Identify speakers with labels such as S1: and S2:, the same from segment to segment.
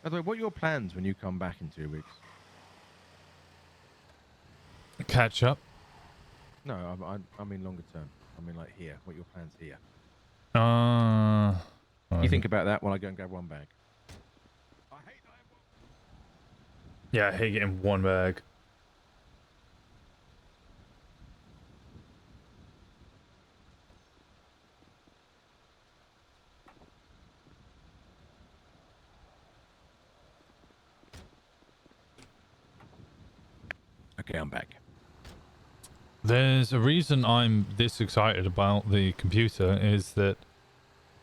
S1: By the way, what are your plans when you come back in 2 weeks?
S2: Catch up.
S1: No, I mean longer term. I mean like here. What are your plans here? You think about that while I go and grab one bag. I hate that.
S2: Yeah, I hate getting one bag.
S1: Okay, I'm back.
S2: There's a reason I'm this excited about the computer is that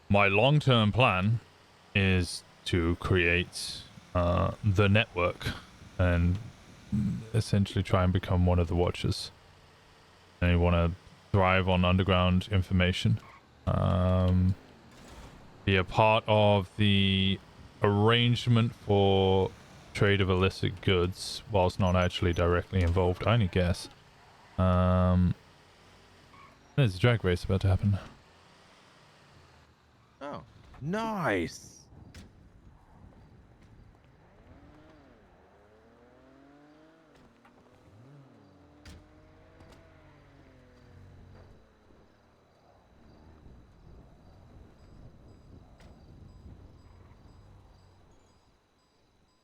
S2: my long-term plan is to create the network and essentially try and become one of the watchers. And you want to thrive on underground information. Be a part of the arrangement for trade of illicit goods whilst not actually directly involved. I only guess. There's a drag race about to happen.
S1: Oh, nice.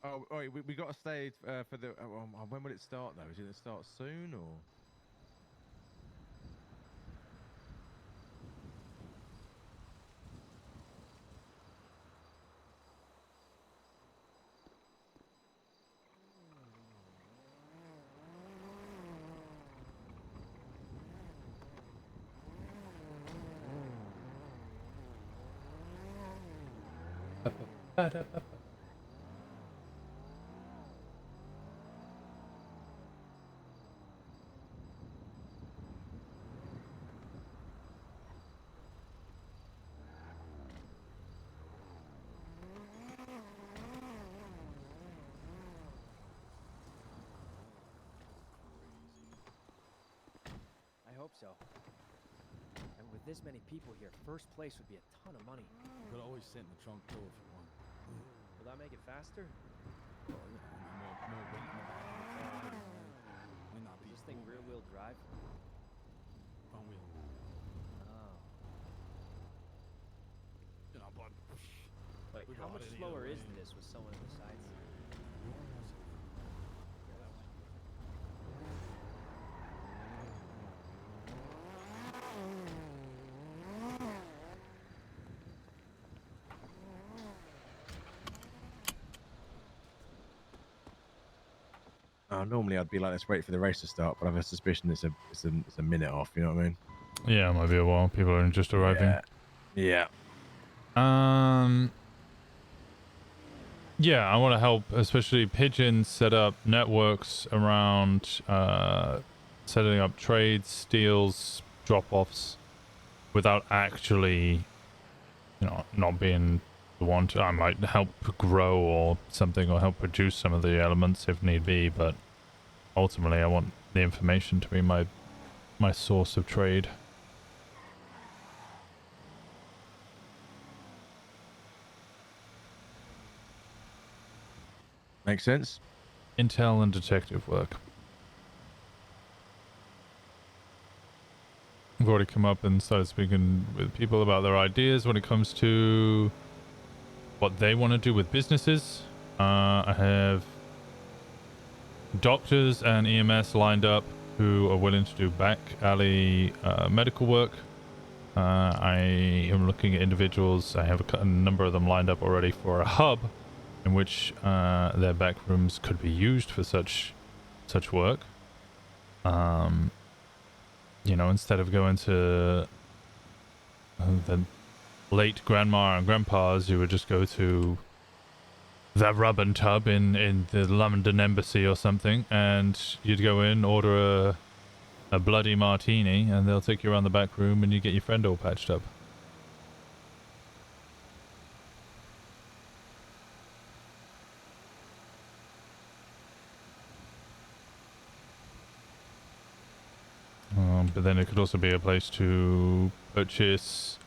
S1: Oh, wait, we got to stay for the. When will it start though? Is it going to start soon or?
S3: I hope so. And with this many people here, first place would be a ton of money.
S4: You could always sit in the trunk door if you want.
S3: Will that make it faster?
S4: Oh, yeah. I mean, more weight in the back of the car. Might not
S3: Is
S4: be
S3: this thing rear-wheel drive?
S4: front wheel.
S3: Oh.
S4: You know, but
S3: Wait,
S4: we
S3: how
S4: got
S3: much
S4: it either
S3: slower is
S4: way.
S3: this with someone in the side seat?
S4: Go that way.
S1: Normally I'd be like, let's wait for the race to start, but I have a suspicion it's a minute off. You know what I mean?
S2: Yeah, it might be a while. People are just arriving.
S1: Yeah.
S2: Yeah, I want to help, especially Pigeon, set up networks around setting up trades, deals, drop-offs, without actually, not being the one to. I might help grow or something, or help produce some of the elements if need be, but ultimately, I want the information to be my source of trade.
S1: Makes sense.
S2: Intel and detective work. I've already come up and started speaking with people about their ideas when it comes to what they want to do with businesses. I have doctors and EMS lined up who are willing to do back alley medical work. I am looking at individuals. I have a number of them lined up already for a hub in which their back rooms could be used for such work. Instead of going to the late grandma and grandpas, you would just go to the rub and tub in the London embassy or something, and you'd go in, order a bloody martini, and they'll take you around the back room and you get your friend all patched up. But then it could also be a place to purchase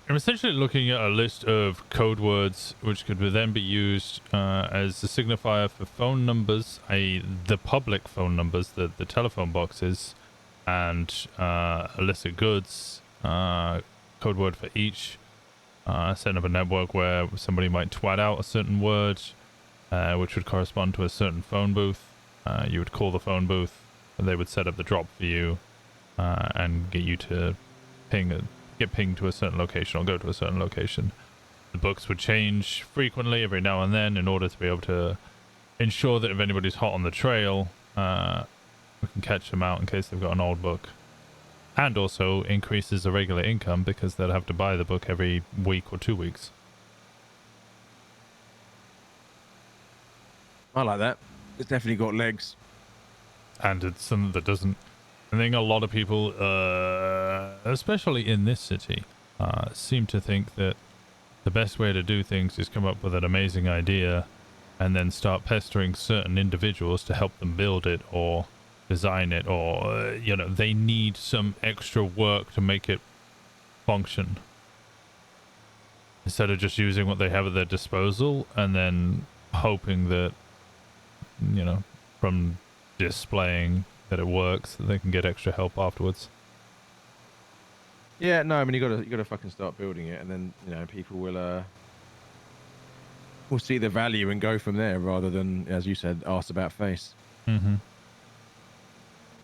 S2: I'm essentially looking at a list of code words which could then be used as a signifier for phone numbers, i.e. the public phone numbers, the telephone boxes, and illicit goods, code word for each. Setting up a network where somebody might twat out a certain word, which would correspond to a certain phone booth. You would call the phone booth, and they would set up the drop for you and get you to get pinged to a certain location or go to a certain location. The books would change frequently every now and then in order to be able to ensure that if anybody's hot on the trail, we can catch them out in case they've got an old book. And also increases the regular income because they'll have to buy the book every week or 2 weeks.
S1: I like that. It's definitely got legs.
S2: And it's something that doesn't. I think a lot of people, especially in this city, seem to think that the best way to do things is come up with an amazing idea and then start pestering certain individuals to help them build it or design it, or, you know, they need some extra work to make it function. Instead of just using what they have at their disposal and then hoping that, you know, from displaying that it works, that they can get extra help afterwards.
S1: Yeah, no, I mean you gotta fucking start building it, and then you know people will see the value and go from there, rather than, as you said, ask about face.
S2: Mm-hmm.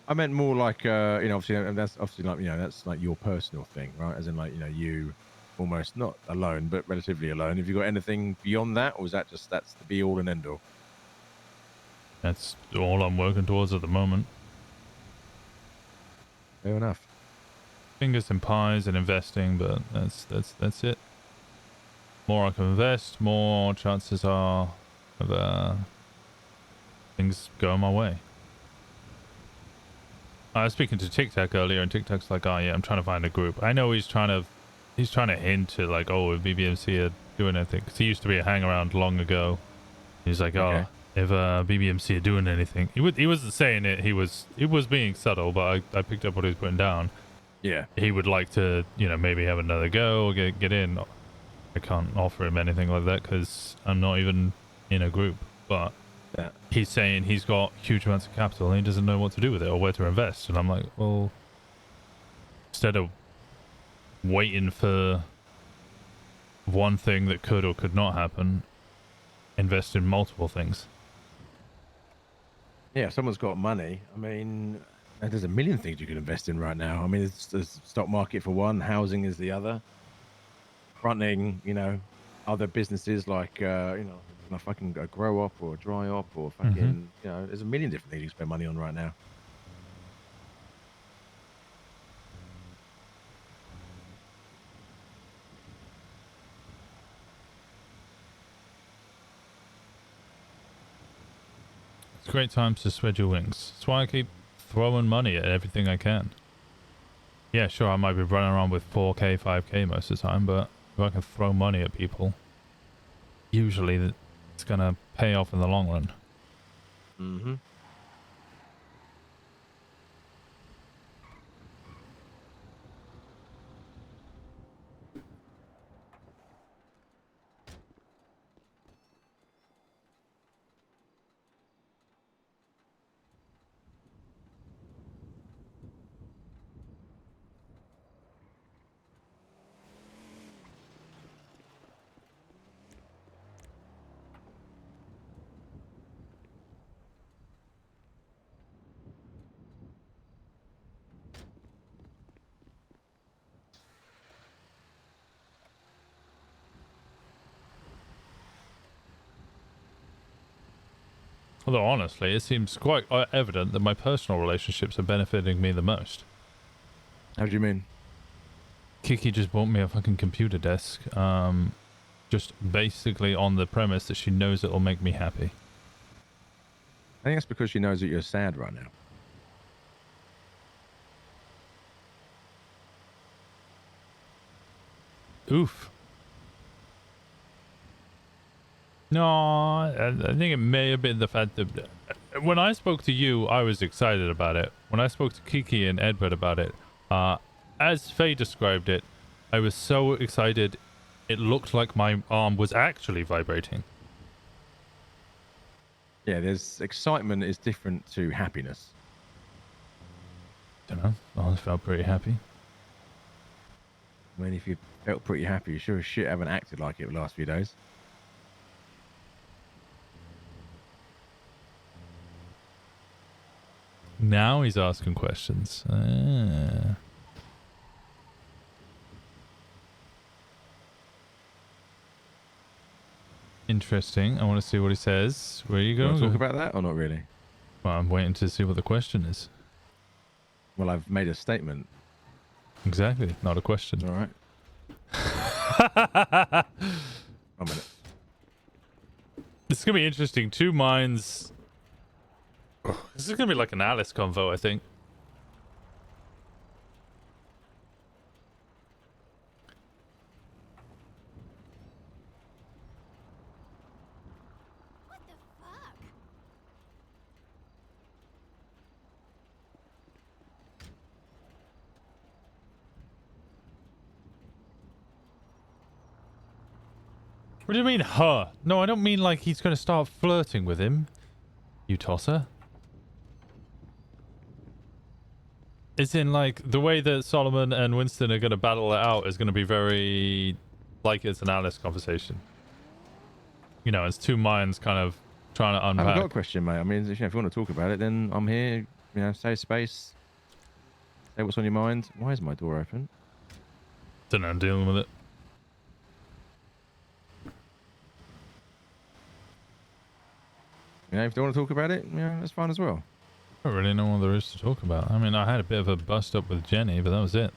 S1: I meant more like you know, obviously, and that's obviously like, you know, that's like your personal thing, right? As in, like, you know, you almost not alone, but relatively alone. Have you got anything beyond that, or is that just that's the be all and end all?
S2: That's all I'm working towards at the moment.
S1: Fair enough.
S2: Fingers and pies and investing, but that's it. More I can invest, more chances are of things going my way. I was speaking to TikTok earlier, and TikTok's like, "Oh yeah, I'm trying to find a group." I know he's trying to hint to like, "Oh, if BBMC are doing anything," because he used to be a hang around long ago. He's like, "Oh, if BBMC are doing anything," he wasn't saying it. He was being subtle, but I picked up what he was putting down.
S1: Yeah.
S2: He would like to, you know, maybe have another go or get in. I can't offer him anything like that because I'm not even in a group. But
S1: Yeah.
S2: he's saying he's got huge amounts of capital and he doesn't know what to do with it or where to invest. And I'm like, well, instead of waiting for one thing that could or could not happen, invest in multiple things.
S1: Yeah, if someone's got money, I mean, there's a million things you can invest in right now. I mean, there's stock market for one, housing is the other, fronting, you know, other businesses like, you know, a fucking a grow up or a dry up or fucking, you know, there's a million different things you can spend money on right now.
S2: It's great times to spread your wings. That's why I keep throwing money at everything I can. Yeah, sure, I might be running around with 4k, 5k most of the time, but if I can throw money at people, usually it's gonna pay off in the long run.
S1: Mm-hmm.
S2: Although honestly, it seems quite evident that my personal relationships are benefiting me the most.
S1: How do you mean?
S2: Kiki just bought me a fucking computer desk, just basically on the premise that she knows it'll make me happy.
S1: I think that's because she knows that you're sad right now.
S2: Oof. No, I think it may have been the fact that when I spoke to you, I was excited about it. When I spoke to Kiki and Edward about it, as Faye described it, I was so excited, it looked like my arm was actually vibrating.
S1: Yeah, there's excitement is different to happiness.
S2: Don't know. I felt pretty happy.
S1: I mean, if you felt pretty happy, you sure as shit haven't acted like it the last few days.
S2: Now he's asking questions. Interesting. I want to see what he says. Where are you
S1: Do you want
S2: going?
S1: to talk about that or not really?
S2: Well, I'm waiting to see what the question is.
S1: Well, I've made a statement.
S2: Exactly. Not a question.
S1: All right. 1 minute.
S2: This is going to be interesting. Two minds. This is going to be like an Alice convo, I think.
S5: What the fuck?
S2: What do you mean, her? No, I don't mean like he's going to start flirting with him. You tosser. It's in like the way that Solomon and Winston are going to battle it out is going to be very like it's an Alice conversation. You know, it's two minds kind of trying to
S1: I haven't got a
S2: unpack.
S1: question, mate. I mean, if you want to talk about it, then I'm here. You know, save space. Say what's on your mind. Why is my door open?
S2: Don't know, I'm dealing with it.
S1: You know, if you don't want to talk about it, you know, that's fine as well.
S2: I don't really know what there is to talk about. I mean, I had a bit of a bust up with Jenny, but that was it.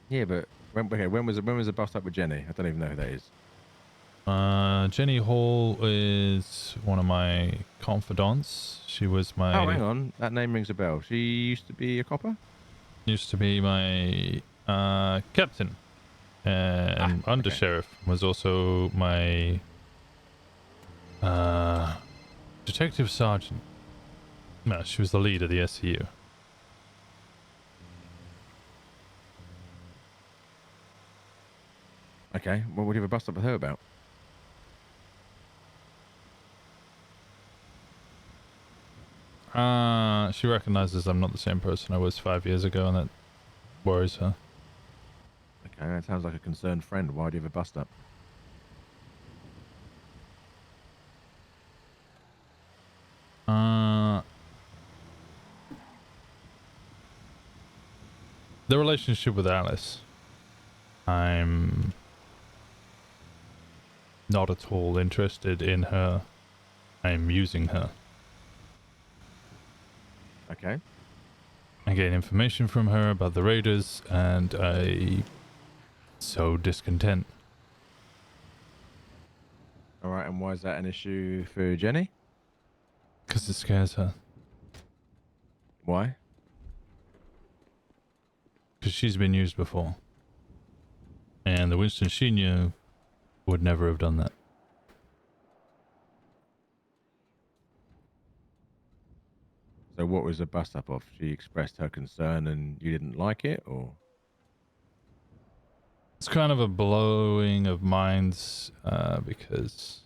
S1: Yeah, but when was the bust up with Jenny? I don't even know who that is.
S2: Jenny Hall is one of my confidants. She was my...
S1: Oh, hang on. That name rings a bell. She used to be a copper?
S2: Used to be my captain. And under sheriff was also my detective sergeant. No, she was the lead of the SCU.
S1: Okay. Well, what do you have a bust up with her about?
S2: She recognizes I'm not the same person I was 5 years ago, and that worries her.
S1: Okay, that sounds like a concerned friend. Why do you have a bust up?
S2: The relationship with Alice. I'm not at all interested in her. I'm using her.
S1: Okay.
S2: I gain information from her about the raiders, and I sow discontent.
S1: All right, and why is that an issue for Jenny?
S2: Because it scares her.
S1: Why?
S2: Because she's been used before. And the Winston she knew would never have done that.
S1: So what was the bust up of? She expressed her concern and you didn't like it, or?
S2: It's kind of a blowing of minds because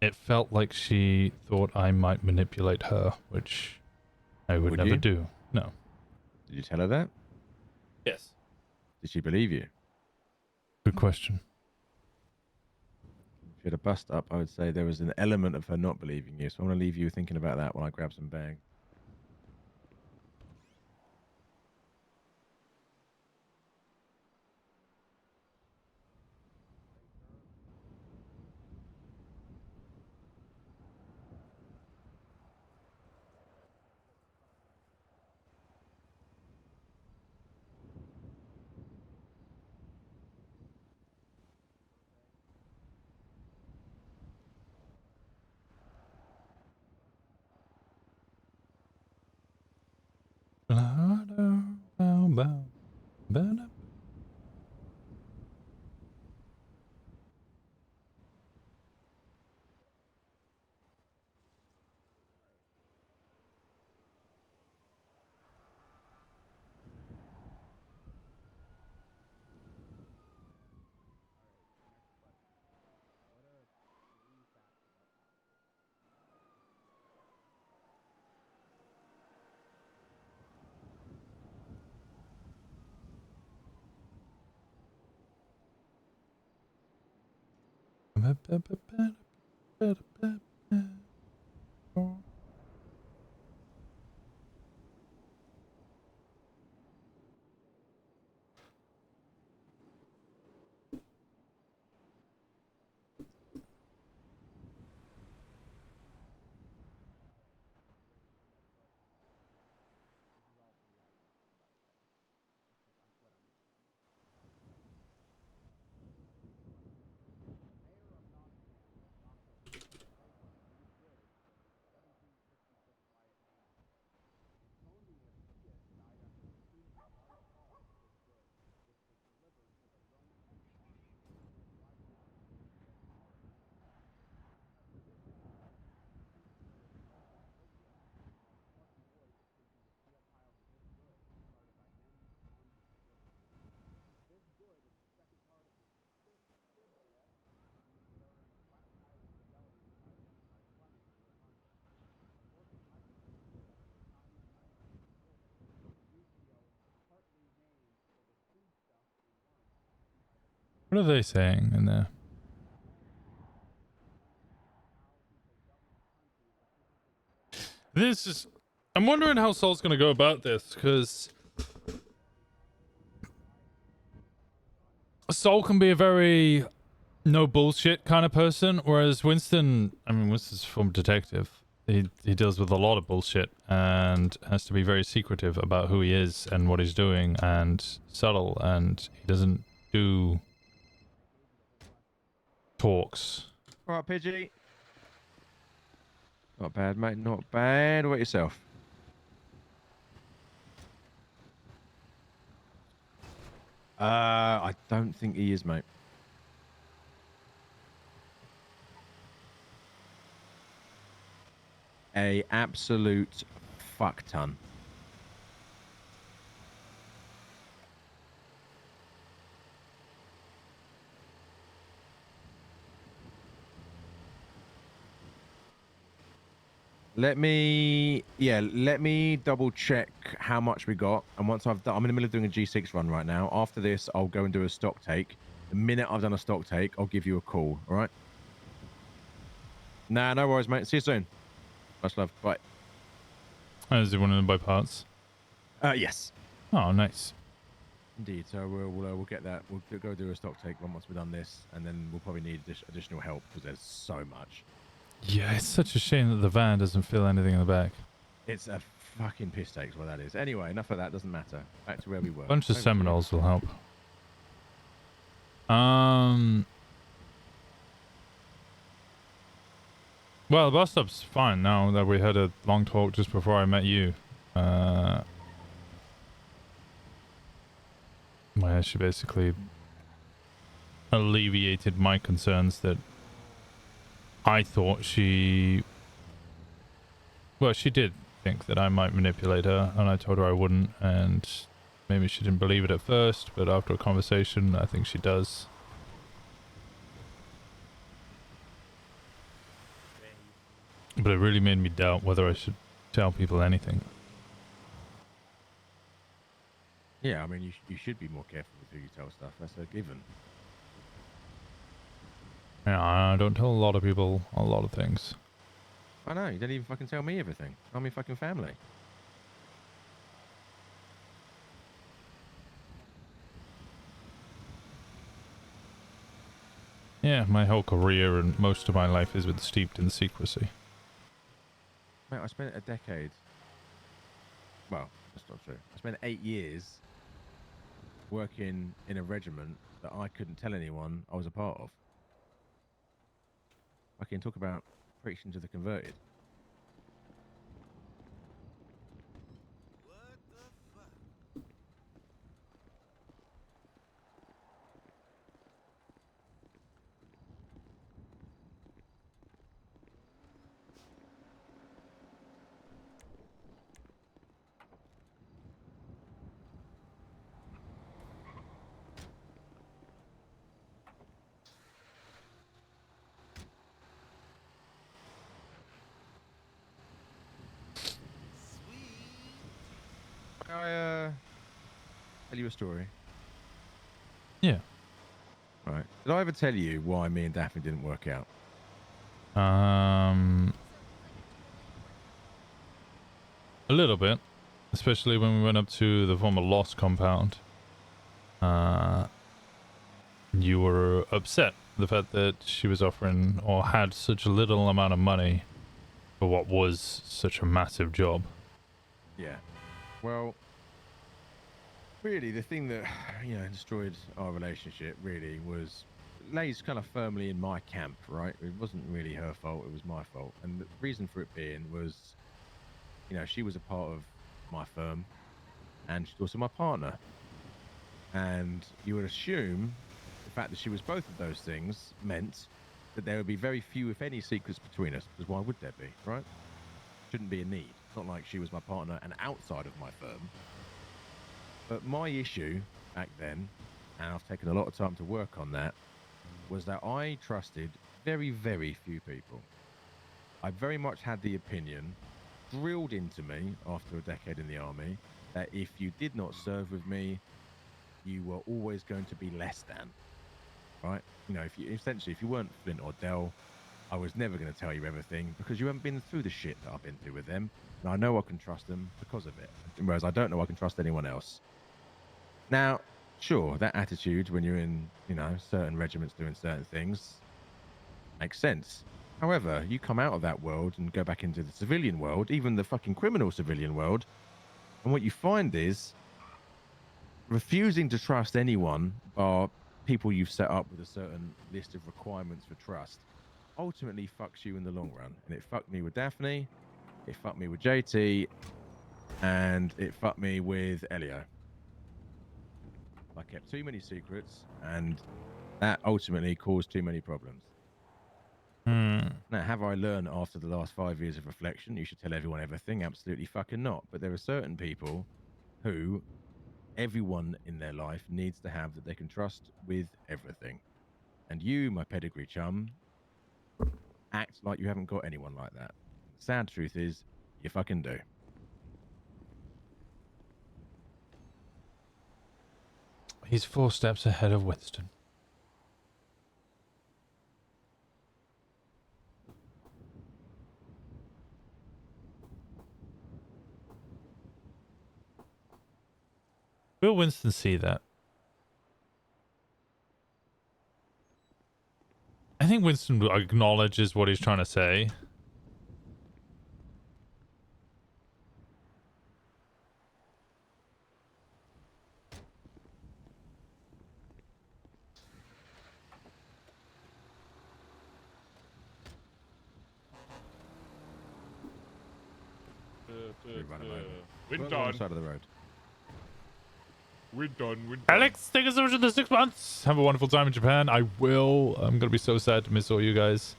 S2: it felt like she thought I might manipulate her, which I would never
S1: you?
S2: do. No.
S1: Did you tell her that?
S2: Yes.
S1: Did she believe you?
S2: Good question.
S1: If you had a bust up, I would say there was an element of her not believing you. So I want to leave you thinking about that while I grab some bag.
S2: What are they saying in there? This is... I'm wondering how Saul's going to go about this, because Saul can be a very no bullshit kind of person, whereas Winston, I mean, Winston's a former detective. He deals with a lot of bullshit and has to be very secretive about who he is and what he's doing and subtle, and he doesn't do talks.
S1: All right, Pidgey. Not bad, mate. Not bad. What about yourself? I don't think he is, mate. A absolute fuck ton. Let me double check how much we got. And once I've done, I'm in the middle of doing a G6 run right now. After this, I'll go and do a stock take. The minute I've done a stock take, I'll give you a call. All right? Nah, no worries, mate. See you soon. Much love. Bye.
S2: Is he one of them by parts?
S1: Yes.
S2: Oh, nice.
S1: Indeed. So we'll get that. We'll go do a stock take once we've done this, and then we'll probably need additional help because there's so much.
S2: Yeah, it's such a shame that the van doesn't feel anything in the back.
S1: It's a fucking piss take, is what that is. Anyway, enough of that. Doesn't matter. Back to where we were.
S2: A bunch of
S1: Thank
S2: Seminoles will help. Well, the bus stop's fine now that we had a long talk just before I met you. Where she basically alleviated my concerns that I thought she... Well, she did think that I might manipulate her, and I told her I wouldn't, and maybe she didn't believe it at first, but after a conversation, I think she does. But it really made me doubt whether I should tell people anything.
S1: Yeah, I mean, you should be more careful with who you tell stuff. That's a given.
S2: Yeah, I don't tell a lot of people a lot of things.
S1: I know. You don't even fucking tell me everything. I'm your fucking family.
S2: Yeah, my whole career and most of my life has been steeped in secrecy.
S1: Mate, I spent a decade. Well, that's not true. I spent 8 years working in a regiment that I couldn't tell anyone I was a part of. I can talk about preaching to the converted.
S5: What the fuck?
S1: Can I tell you a story?
S2: Yeah.
S1: Right. Did I ever tell you why me and Daphne didn't work out?
S2: A little bit, especially when we went up to the former Lost compound. You were upset the fact that she was offering or had such a little amount of money for what was such a massive job.
S1: Yeah. Well, really, the thing that destroyed our relationship really lays kind of firmly in my camp, right? It wasn't really her fault; it was my fault, and the reason for it being was, she was a part of my firm, and she's also my partner. And you would assume the fact that she was both of those things meant that there would be very few, if any, secrets between us. Because why would there be, right? Shouldn't be a need. It's not like she was my partner and outside of my firm. But my issue back then, and I've taken a lot of time to work on that, was that I trusted very, very few people. I very much had the opinion drilled into me after a decade in the army that if you did not serve with me, you were always going to be less than, right? If you weren't Flint or Dell, I was never going to tell you everything because you haven't been through the shit that I've been through with them. And I know I can trust them because of it. Whereas I don't know I can trust anyone else. Now, sure, that attitude when you're in, certain regiments doing certain things makes sense. However, you come out of that world and go back into the civilian world, even the fucking criminal civilian world, and what you find is refusing to trust anyone bar people you've set up with a certain list of requirements for trust ultimately fucks you in the long run. And it fucked me with Daphne, it fucked me with JT, and it fucked me with Elio. I kept too many secrets, and that ultimately caused too many problems. Now, have I learned after the last 5 years of reflection you should tell everyone everything? Absolutely fucking not. But there are certain people who everyone in their life needs to have that they can trust with everything. And you, my pedigree chum, act like you haven't got anyone like that. The sad truth is, you fucking do.
S2: He's 4 steps ahead of Winston. Will Winston see that? I think Winston acknowledges what he's trying to say.
S1: We're on the side of the road.
S4: We're done.
S2: Alex, thank you so much for the 6 months. Have a wonderful time in Japan. I will. I'm going to be so sad to miss all you guys.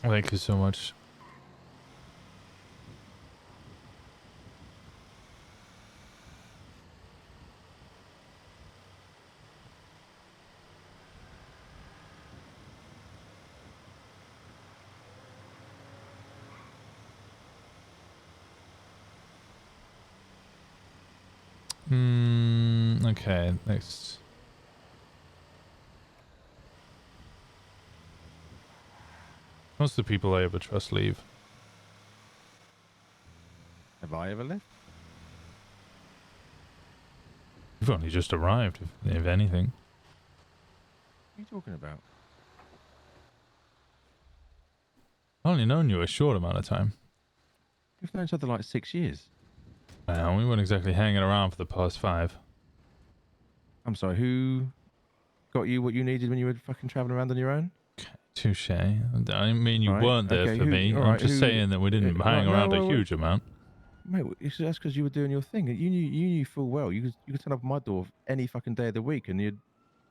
S2: Thank you so much. Okay, next. Most of the people I ever trust leave.
S1: Have I ever left?
S2: You've only just arrived, if anything.
S1: What are you talking about?
S2: I've only known you a short amount of time.
S1: We've known each other like 6 years.
S2: We weren't exactly hanging around for the past 5.
S1: I'm sorry, who got you what you needed when you were fucking traveling around on your own?
S2: Touche. I didn't mean you
S1: Right,
S2: weren't there
S1: okay,
S2: for me.
S1: all
S2: I'm
S1: right,
S2: just saying that we didn't hang around a huge amount.
S1: Mate, that's because you were doing your thing. You knew full well. You could turn up at my door any fucking day of the week, and there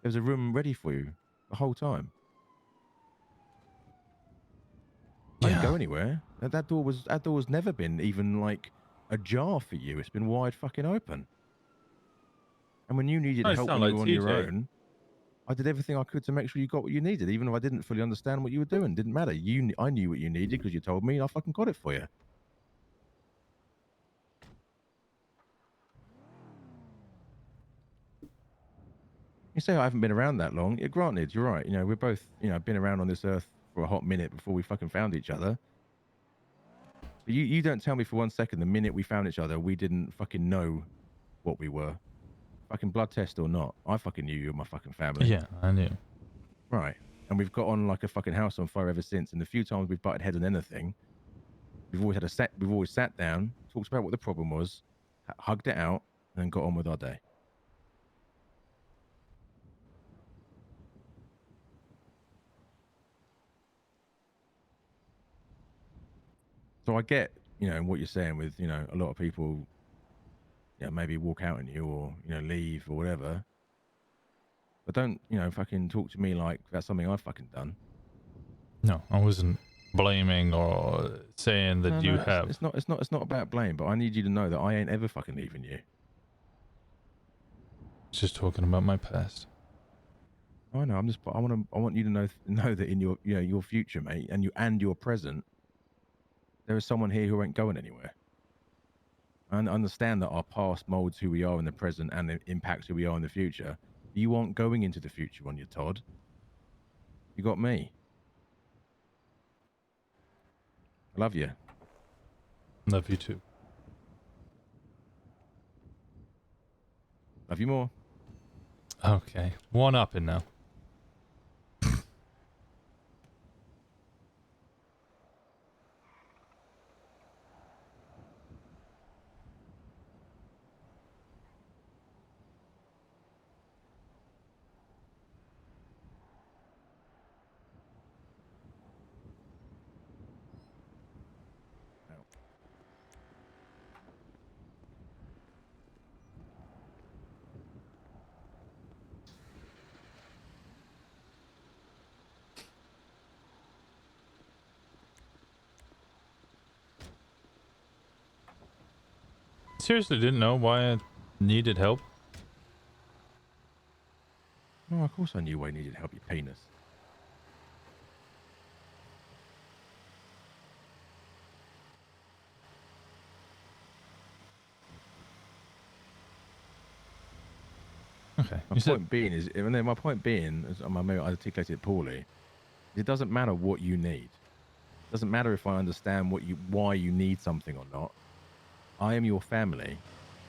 S1: was a room ready for you the whole time. I didn't go anywhere. That door was never been even like ajar for you. It's been wide fucking open. And when you needed help when you were on your own, I did everything I could to make sure you got what you needed, even if I didn't fully understand what you were doing. Didn't matter. I knew what you needed because you told me, and I fucking got it for you. say I haven't been around that long. Yeah, granted, you're right. You know, we're both, you know, been around on this earth for a hot minute before we fucking found each other. But you don't tell me for 1 second the minute we found each other, we didn't fucking know what we were. Fucking blood test or not, I fucking knew you were my fucking family.
S2: Yeah, I knew.
S1: Right. And we've got on like a fucking house on fire ever since. And the few times we've butted heads on anything, we've always sat down, talked about what the problem was, hugged it out, and then got on with our day. So I get, you know, what you're saying with, you know, a lot of people, you know, maybe walk out on you or, you know, leave or whatever. But don't, you know, fucking talk to me like that's something I've fucking done.
S2: No, I wasn't blaming or saying that you have.
S1: It's not about blame, but I need you to know that I ain't ever fucking leaving you.
S2: Just talking about my past.
S1: I know. I want you to know that in your, you know, your future, mate, and your present, there is someone here who ain't going anywhere. And understand that our past molds who we are in the present and it impacts who we are in the future. You aren't going into the future on your Todd. You got me. I love you.
S2: Love you too.
S1: Love you more.
S2: Okay, one up in now. Seriously didn't know why I needed help.
S1: No, of course I knew I needed help, you penis.
S2: Okay.
S1: My point being is, my point being, maybe I articulated it poorly. It doesn't matter what you need. It doesn't matter if I understand why you need something or not. I am your family.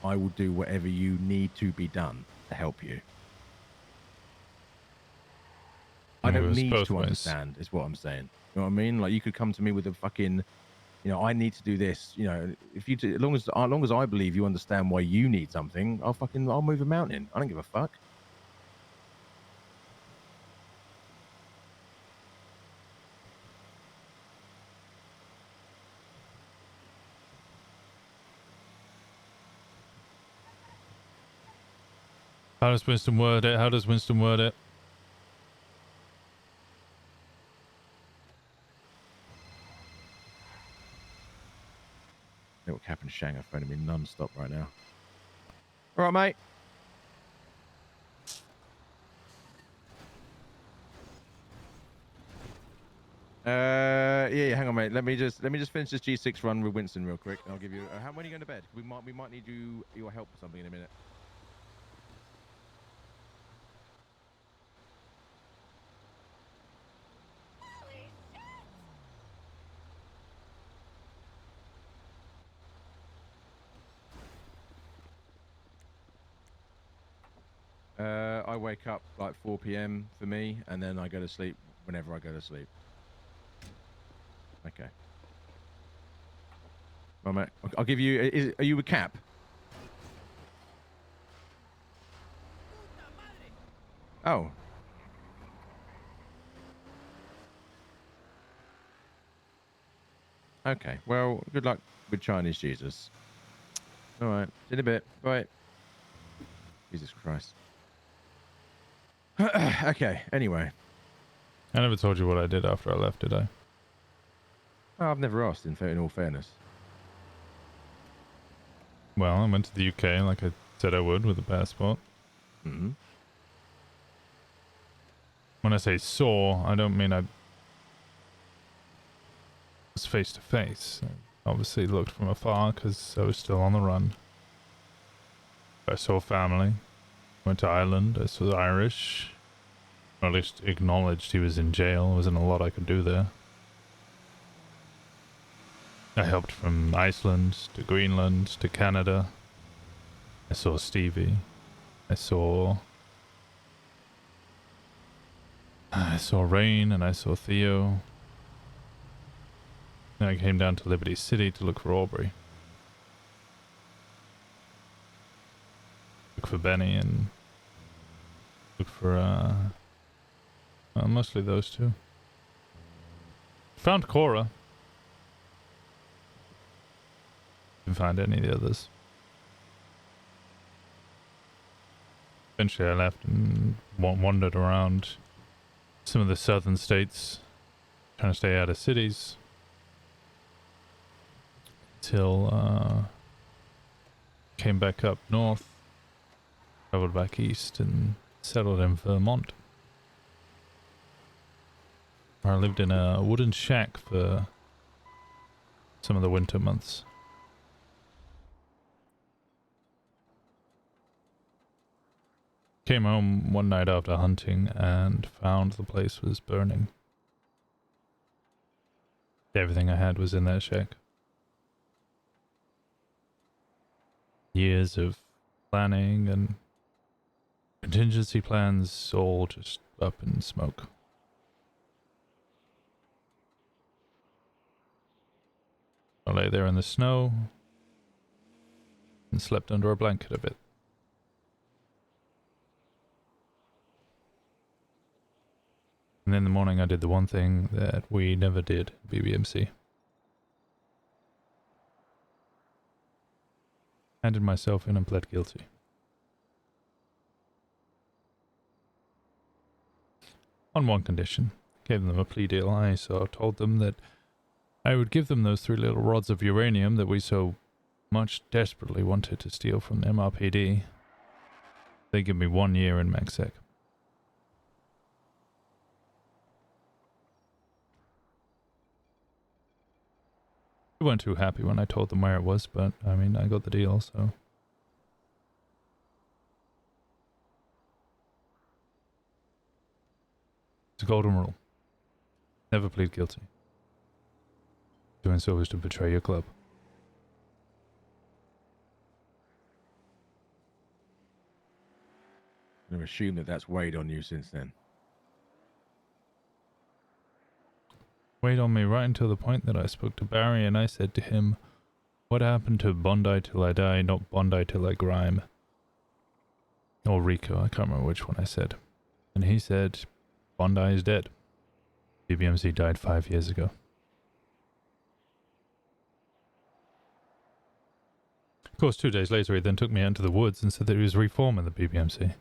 S1: I will do whatever you need to be done to help you. I don't need to understand, is what I'm saying. You know what I mean? Like, you could come to me with a fucking, you know, I need to do this. You know, if you, as long as I believe you understand why you need something, I'll move a mountain. I don't give a fuck.
S2: How does Winston word it? How does Winston word it?
S1: Little Cap and Shang are phoning me non-stop right now. All right, mate. Yeah, hang on, mate. Let me just finish this G6 run with Winston real quick. I'll give you. How when are you going to bed? We might need your help with something in a minute. I wake up like 4 p.m. for me, and then I go to sleep whenever I go to sleep. Okay. Well, mate, I'll give you. Are you a Cap? Oh. Okay. Well, good luck with Chinese Jesus. All right. See you in a bit. Bye. Jesus Christ. Okay. Anyway.
S2: I never told you what I did after I left, did I?
S1: Oh, I've never asked, in all fairness.
S2: Well, I went to the UK like I said I would with a passport.
S1: Mm-hmm.
S2: When I say saw, I don't mean I was face to face. I obviously looked from afar because I was still on the run. I saw family. Went to Ireland. I saw the Irish. Or at least acknowledged he was in jail. There wasn't a lot I could do there. I helped from Iceland to Greenland to Canada. I saw Stevie. I saw Rain and I saw Theo. Then I came down to Liberty City to look for Aubrey. Look for Benny and look for well, mostly those two. Found Cora. Didn't find any of the others. Eventually I left and wandered around some of the southern states, trying to stay out of cities, till came back up north, traveled back east and settled in Vermont, where I lived in a wooden shack for some of the winter months. Came home one night after hunting and found the place was burning. Everything I had was in that shack. Years of planning and contingency plans all just up in smoke. I lay there in the snow and slept under a blanket a bit. And in the morning I did the one thing that we never did at BBMC. Handed myself in and pled guilty. On one condition. Gave them a plea deal. I told them that I would give them those 3 little rods of uranium that we so much desperately wanted to steal from the MRPD. They give me 1 year in MaxSec. They weren't too happy when I told them where it was, but I mean, I got the deal, so. It's a golden rule. Never plead guilty. Doing so is to betray your club.
S1: I'm going to assume that that's weighed on you since then.
S2: Weighed on me right until the point that I spoke to Barry and I said to him, what happened to Bondi till I die, not Bondi till I grime? Or Rico, I can't remember which one I said. And he said, Bondi is dead. BBMC died 5 years ago. Of course, 2 days later he then took me out into the woods and said that he was reforming the BBMC.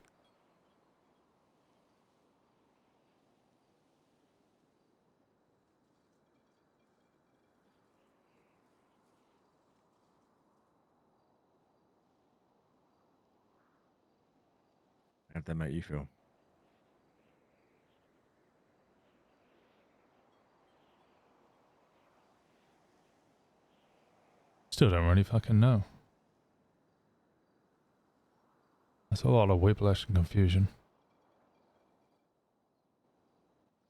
S1: How'd that make you feel?
S2: Still don't really fucking know. That's a lot of whiplash and confusion.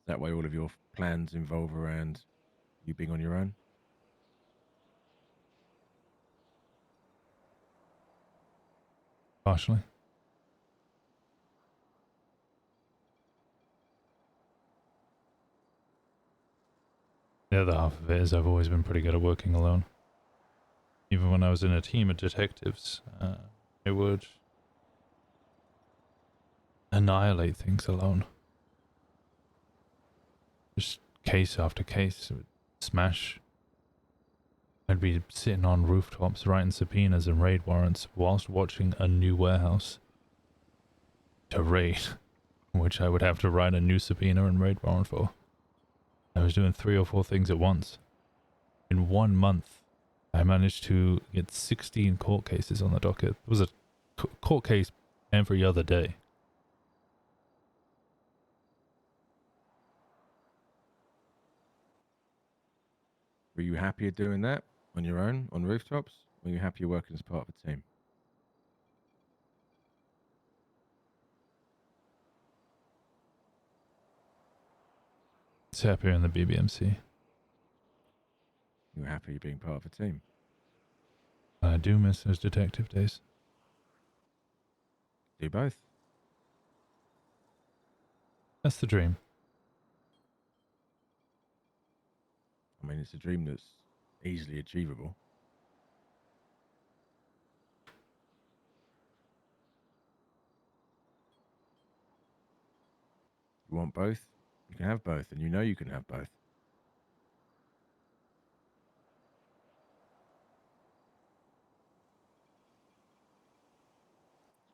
S1: That way all of your plans involve around you being on your own?
S2: Partially. The other half of it is I've always been pretty good at working alone. Even when I was in a team of detectives, I would annihilate things alone. Just case after case, it would smash. I'd be sitting on rooftops writing subpoenas and raid warrants whilst watching a new warehouse to raid, which I would have to write a new subpoena and raid warrant for. I was doing 3 or 4 things at once. In 1 month, I managed to get 16 court cases on the docket. It was a court case every other day.
S1: Were you happier doing that on your own, on rooftops? Or were you happier working as part of a team?
S2: It's happier in the BBMC.
S1: You were happy being part of a team.
S2: I do miss those detective days.
S1: Do both.
S2: That's the dream.
S1: I mean, it's a dream that's easily achievable. You want both? You can have both, and you know you can have both.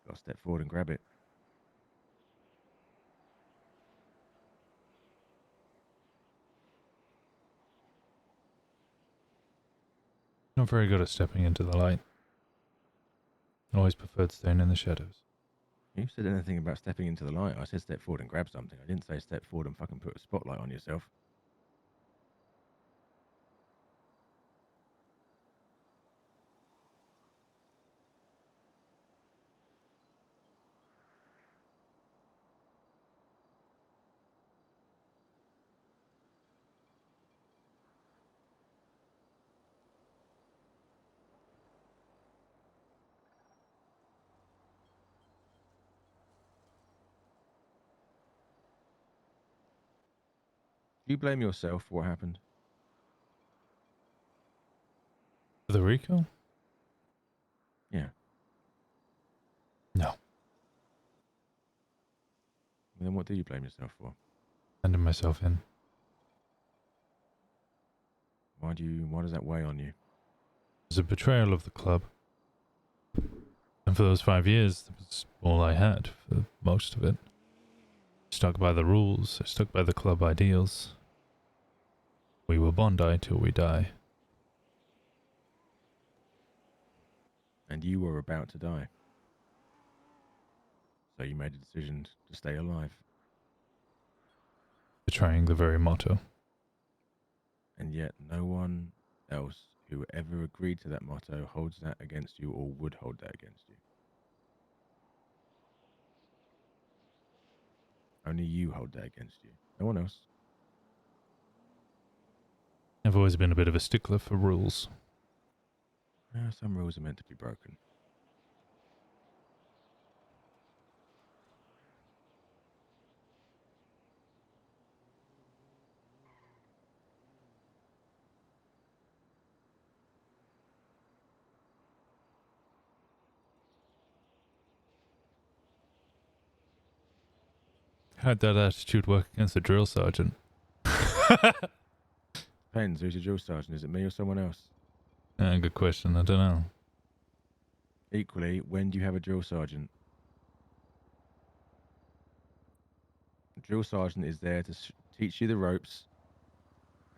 S1: Got to step forward and grab it.
S2: Not very good at stepping into the light. Always preferred staying in the shadows.
S1: You said anything about stepping into the light. I said step forward and grab something. I didn't say step forward and fucking put a spotlight on yourself. Do you blame yourself for what happened?
S2: For the Rico?
S1: Yeah.
S2: No.
S1: Then what do you blame yourself for?
S2: Handing myself in.
S1: Why does that weigh on you?
S2: It was a betrayal of the club. And for those 5 years, that was all I had for most of it. Stuck by the rules, I stuck by the club ideals. We will Bondi till we die.
S1: And you were about to die. So you made a decision to stay alive.
S2: Betraying the very motto.
S1: And yet no one else who ever agreed to that motto holds that against you or would hold that against you. Only you hold that against you. No one else.
S2: I've always been a bit of a stickler for rules.
S1: Some rules are meant to be broken.
S2: How'd that attitude work against the drill sergeant?
S1: Depends, who's your drill sergeant? Is it me or someone else?
S2: Good question, I don't know.
S1: Equally, when do you have a drill sergeant? The drill sergeant is there to teach you the ropes,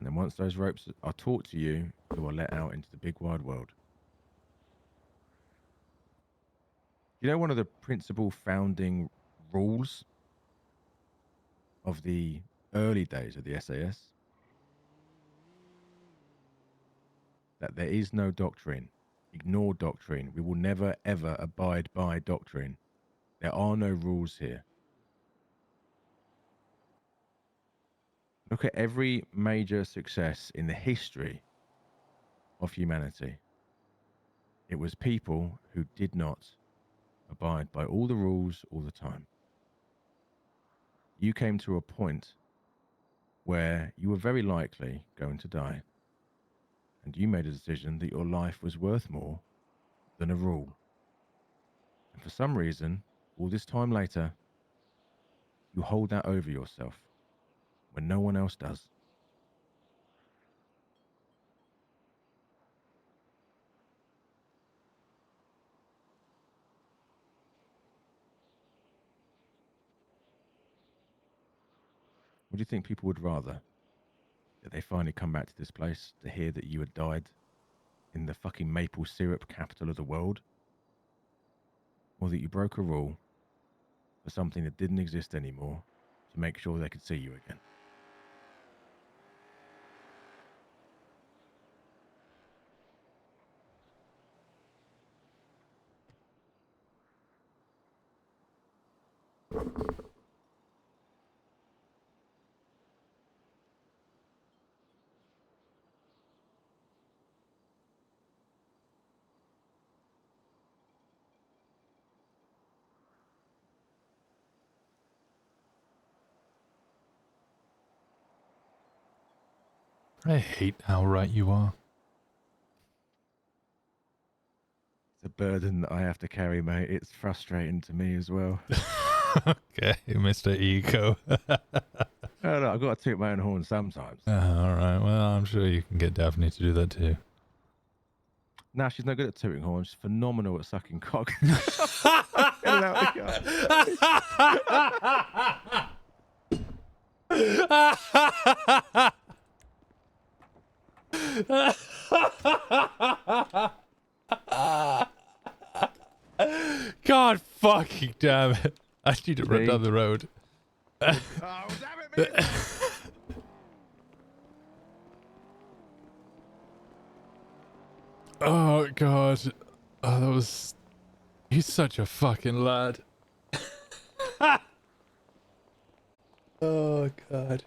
S1: and then once those ropes are taught to you, you are let out into the big wide world. You know, one of the principal founding rules of the early days of the SAS? That there is no doctrine. Ignore doctrine. We will never, ever abide by doctrine. There are no rules here. Look at every major success in the history of humanity. It was people who did not abide by all the rules all the time. You came to a point where you were very likely going to die, and you made a decision that your life was worth more than a rule. And for some reason, all this time later, you hold that over yourself when no one else does. What do you think people would rather? That they finally come back to this place to hear that you had died in the fucking maple syrup capital of the world? Or that you broke a rule for something that didn't exist anymore to make sure they could see you again?
S2: I hate how right you are.
S1: It's a burden that I have to carry, mate. It's frustrating to me as well.
S2: Okay, Mr. Ego.
S1: Oh, no, I've got to toot my own horn sometimes.
S2: All right. Well, I'm sure you can get Daphne to do that too.
S1: Nah, she's no good at tooting horns. She's phenomenal at sucking cock. Get it out of
S2: God fucking damn it. I need to run
S1: See?
S2: down the road.
S1: Oh, damn it, man.
S2: Oh, God. Oh, that was... He's such a fucking lad. Oh, God.